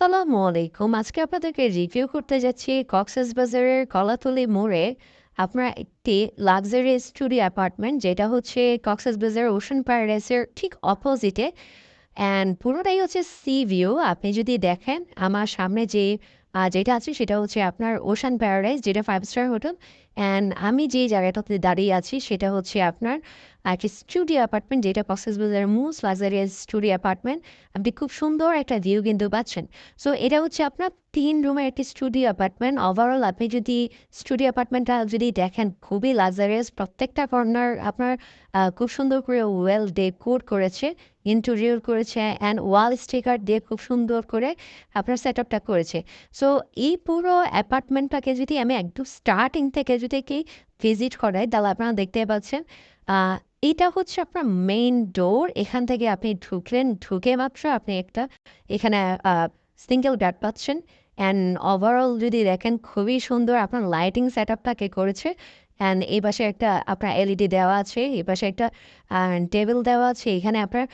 আসসালামু আলাইকুম। আজকে আপনাদেরকে রিভিউ করতে যাচ্ছি কক্সবাজারের কলাতলি মোড়ে আপনার একটি লাক্সারি স্টুডিও অ্যাপার্টমেন্ট, যেটা হচ্ছে কক্সবাজার ওশান প্যারাডাইসের ঠিক অপোজিটে। অ্যান্ড পুরোটাই হচ্ছে সি ভিউ। আপনি যদি দেখেন আমার সামনে যেটা আছে সেটা হচ্ছে আপনার ওশান প্যারাডাইস, যেটা 5 স্টার হোটেল। অ্যান্ড আমি যে জায়গাটাতে দাঁড়িয়ে আছি সেটা হচ্ছে আপনার একটি স্টুডিও অ্যাপার্টমেন্ট, যেটা কক্সবাজারের মোস্ট লাক্সারিয়াস স্টুডিও অ্যাপার্টমেন্ট। আপনি খুব সুন্দর একটা ভিউ কিন্তু পাচ্ছেন। সো এটা হচ্ছে আপনার 3 রুমের একটি স্টুডিও অ্যাপার্টমেন্ট। ওভারঅল আপনি যদি স্টুডিও অ্যাপার্টমেন্টটা যদি দেখেন, খুবই লাক্সারিয়াস। প্রত্যেকটা কর্নার আপনার খুব সুন্দর করে ওয়েল ডেকোর করেছে, ইন্টেরিয়র করেছে, অ্যান্ড ওয়াল স্টিকার দিয়ে খুব সুন্দর করে আপনার সেট আপটা করেছে। সো এই পুরো অ্যাপার্টমেন্টটাকে যদি আমি একদম স্টার্টিং থেকে যদি কি ভিজিট করাই, তাহলে আপনারা দেখতে পাচ্ছেন আহ, এটা হচ্ছে আপনার মেইন ডোর। এখান থেকে আপনি ঢুকলেন, ঢুকে মাত্র আপনি একটা এখানে সিঙ্গেল বেড পাচ্ছেন। অ্যান্ড ওভারঅল যদি দেখেন, খুবই সুন্দর আপনার লাইটিং সেট আপটাকে করেছে। অ্যান্ড এই পাশে একটা আপনার এলইডি দেওয়া আছে, এই পাশে একটা টেবিল দেওয়া আছে। এখানে আপনার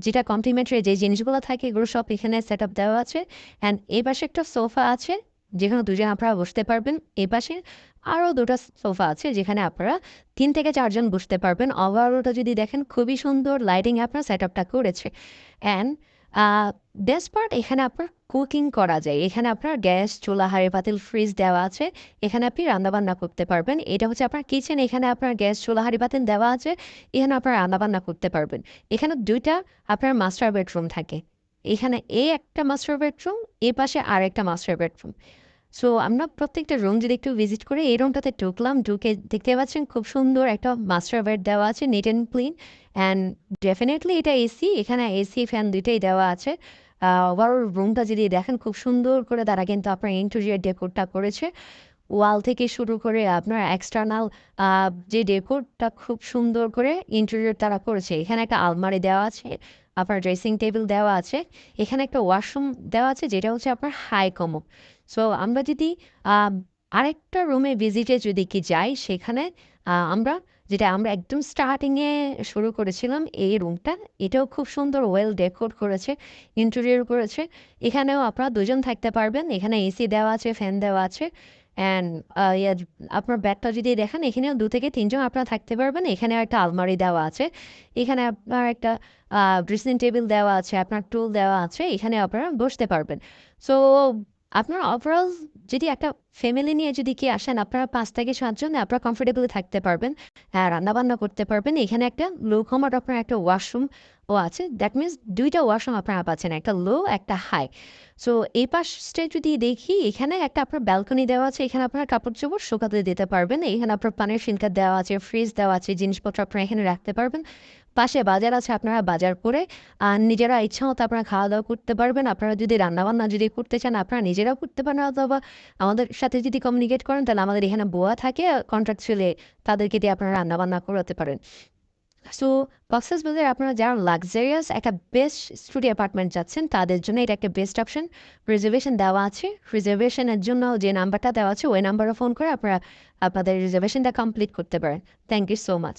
যেটা কমপ্লিমেন্টারি যে জিনিসগুলো থাকে এগুলো সব এখানে সেট আপ দেওয়া আছে। অ্যান্ড এই পাশে একটা সোফা আছে, যেখানে দুজন আপনারা বসতে পারবেন। এই পাশে আরও দুটো সোফা আছে, যেখানে আপনারা 3 থেকে 4 জন বসতে পারবেন। ওভারঅলটা যদি দেখেন, খুবই সুন্দর লাইটিং আপনার সেট আপটা করেছে। অ্যান্ড বেস্ট পার্ট, এখানে আপনার কুকিং করা যায়। এখানে আপনার গ্যাস, চুলা, হাঁড়ি পাতিল, ফ্রিজ দেওয়া আছে। এখানে আপনি রান্নাবান্না করতে পারবেন। এটা হচ্ছে আপনার কিচেন। এখানে আপনার গ্যাস, চুলা, হাঁড়ি পাতিল দেওয়া আছে। এখানে আপনার রান্নাবান্না করতে পারবেন। এখানে 2টা আপনার মাস্টার বেডরুম থাকে। এখানে একটা মাস্টার বেডরুম, এ পাশে আর একটা মাস্টার বেডরুম। সো আমরা প্রত্যেকটা রুম যদি একটু ভিজিট করে, এই রুমটাতে ঢুকলাম, ঢুকে দেখতে পাচ্ছেন খুব সুন্দর একটা মাস্টার বেড দেওয়া আছে, neat and clean. And definitely এটা এসি, এখানে এসি ফ্যান দুইটাই দেওয়া আছে। ওভারঅল রুমটা যদি দেখেন, খুব সুন্দর করে তারা কিন্তু আপনার ইন্টেরিয়র ডেকোরটা করেছে। ওয়াল থেকে শুরু করে আপনার এক্সটার্নাল যে ডেকোরটা খুব সুন্দর করে ইন্টেরিয়র তারা করেছে। এখানে একটা আলমারি দেওয়া আছে, আপনার ড্রেসিং টেবিল দেওয়া আছে। এখানে একটা ওয়াশরুম দেওয়া আছে, যেটা হচ্ছে আপনার হাই কমো। সো আমরা যদি আম, আরেকটা রুমে ভিজিটে যদি কি যাই, সেখানে আমরা একদম স্টার্টিংয়ে শুরু করেছিলাম এই রুমটা। এটাও খুব সুন্দর ওয়েল ডেকোর করেছে, ইন্টেরিয়র করেছে। এখানেও আপনারা 2জন থাকতে পারবেন। এখানে এসি দেওয়া আছে, ফ্যান দেওয়া আছে। অ্যান্ড আপনার ব্যাগটা যদি দেখেন, এখানেও 2 থেকে 3 জন আপনারা থাকতে পারবেন। এখানে একটা আলমারি দেওয়া আছে। এখানে আপনার একটা ড্রেসিং টেবিল দেওয়া আছে, আপনার টুল দেওয়া আছে। এখানে আপনারা বসতে পারবেন। সো আপনার ওভারঅল যদি একটা ফ্যামিলি নিয়ে যদি কি আসেন, আপনারা 5 থেকে 7 জন আপনারা কমফোর্টেবলি থাকতে পারবেন। হ্যাঁ, রান্নাবান্না করতে পারবেন। এখানে একটা লো কমোড আপনার একটা ওয়াশরুম ও আছে। দ্যাট মিনস 2টা ওয়াশরুম আপনারা পাচ্ছেন, একটা লো একটা হাই। সো এই পাশে যদি দেখি, এখানে একটা আপনার ব্যালকনি দেওয়া আছে। এখানে আপনার কাপড় চোপড় শুকাতে দিতে পারবেন। এখানে আপনার পানির ফিল্টার দেওয়া আছে, ফ্রিজ দেওয়া আছে, জিনিসপত্র আপনারা এখানে রাখতে পারবেন। পাশে বাজার আছে, আপনারা বাজার করে নিজেরা ইচ্ছা মতো আপনারা খাওয়া দাওয়া করতে পারবেন। আপনারা যদি রান্নাবান্না যদি করতে চান, আপনারা নিজেরাও করতে পারেন, অথবা আমাদের সাথে যদি কমিউনিকেট করেন, তাহলে আমাদের এখানে বুয়া থাকে কন্ট্রাকচুয়ালি, তাদেরকে দিয়ে আপনারা রান্নাবান্না করাতে পারেন। সো কক্সবাজারে আপনারা যারা লাক্সারিয়াস একটা বেস্ট স্টুডিও অ্যাপার্টমেন্ট যাচ্ছেন, তাদের জন্য এটা একটা বেস্ট অপশন। রিজার্ভেশন দেওয়া আছে। রিজার্ভেশনের জন্য যে নাম্বারটা দেওয়া আছে, ওই নাম্বারে ফোন করে আপনারা আপনাদের রিজার্ভেশনটা কমপ্লিট করতে পারেন। Thank you so much.